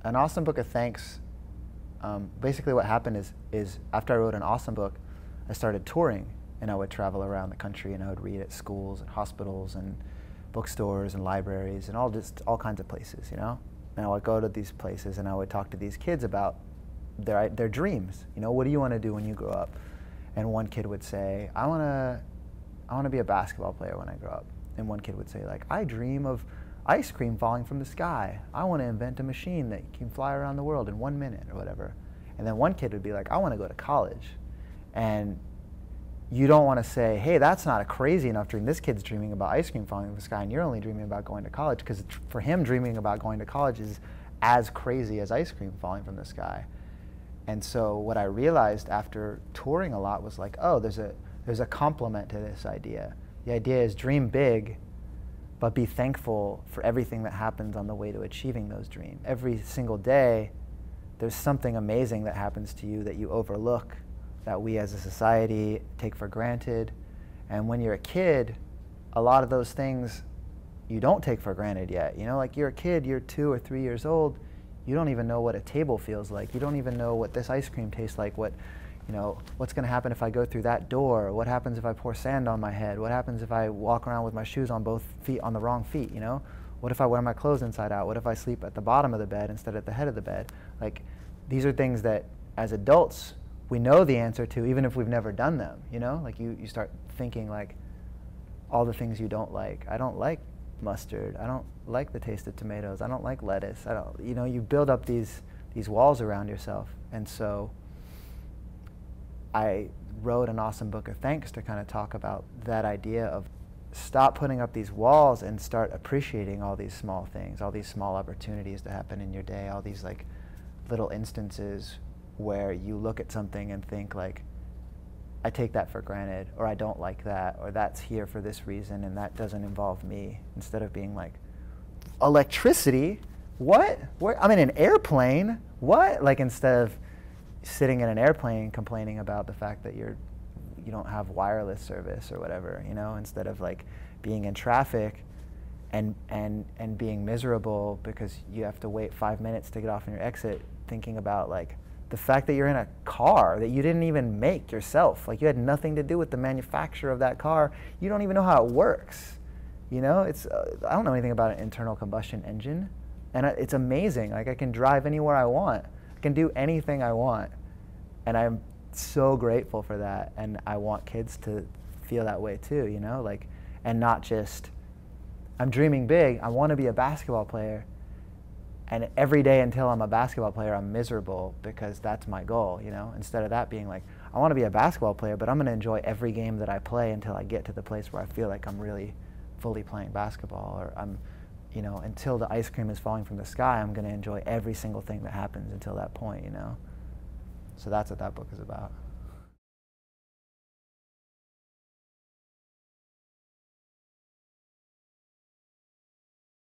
An awesome book of thanks. Basically, what happened is after I wrote an awesome book, I started touring, and I would travel around the country, and I would read at schools and hospitals and bookstores and libraries and all kinds of places, you know. And I would go to these places, and I would talk to these kids about their dreams. You know, what do you want to do when you grow up? And one kid would say, I want to be a basketball player when I grow up. And one kid would say, like, I dream of ice cream falling from the sky. I want to invent a machine that can fly around the world in 1 minute or whatever. And then one kid would be like, I want to go to college. And you don't want to say, hey, that's not a crazy enough dream. This kid's dreaming about ice cream falling from the sky, and you're only dreaming about going to college, because for him, dreaming about going to college is as crazy as ice cream falling from the sky. And so what I realized after touring a lot was like, oh, there's a complement to this idea. The idea is dream big, but be thankful for everything that happens on the way to achieving those dreams. Every single day, there's something amazing that happens to you that you overlook, that we as a society take for granted. And when you're a kid, a lot of those things you don't take for granted yet. You know, like you're a kid, you're 2 or 3 years old, you don't even know what a table feels like. You don't even know what this ice cream tastes like, what, you know, what's going to happen if I go through that door? What happens if I pour sand on my head? What happens if I walk around with my shoes on both feet, on the wrong feet, you know? What if I wear my clothes inside out? What if I sleep at the bottom of the bed instead of at the head of the bed? Like, these are things that, as adults, we know the answer to, even if we've never done them, you know? Like, you start thinking, like, all the things you don't like. I don't like mustard. I don't like the taste of tomatoes. I don't like lettuce. I don't, you know, you build up these walls around yourself. And so I wrote an awesome book of thanks to kind of talk about that idea of stop putting up these walls and start appreciating all these small things, all these small opportunities that happen in your day, all these like little instances where you look at something and think like, I take that for granted, or I don't like that, or that's here for this reason and that doesn't involve me, instead of being like, electricity? What? Where? I'm in an airplane? What? Like, instead of sitting in an airplane complaining about the fact that you don't have wireless service or whatever, you know, instead of like being in traffic and being miserable because you have to wait 5 minutes to get off in your exit, thinking about like the fact that you're in a car that you didn't even make yourself. Like, you had nothing to do with the manufacturer of that car. You don't even know how it works. You know, it's I don't know anything about an internal combustion engine, and it's amazing. Like, I can drive anywhere I want. I can do anything I want, and I'm so grateful for that. And I want kids to feel that way too, you know, like, and not just, I'm dreaming big, I want to be a basketball player, and every day until I'm a basketball player, I'm miserable because that's my goal, you know? Instead of that being like, I want to be a basketball player, but I'm going to enjoy every game that I play until I get to the place where I feel like I'm really fully playing basketball, or I'm, you know, until the ice cream is falling from the sky, I'm going to enjoy every single thing that happens until that point, you know? So that's what that book is about.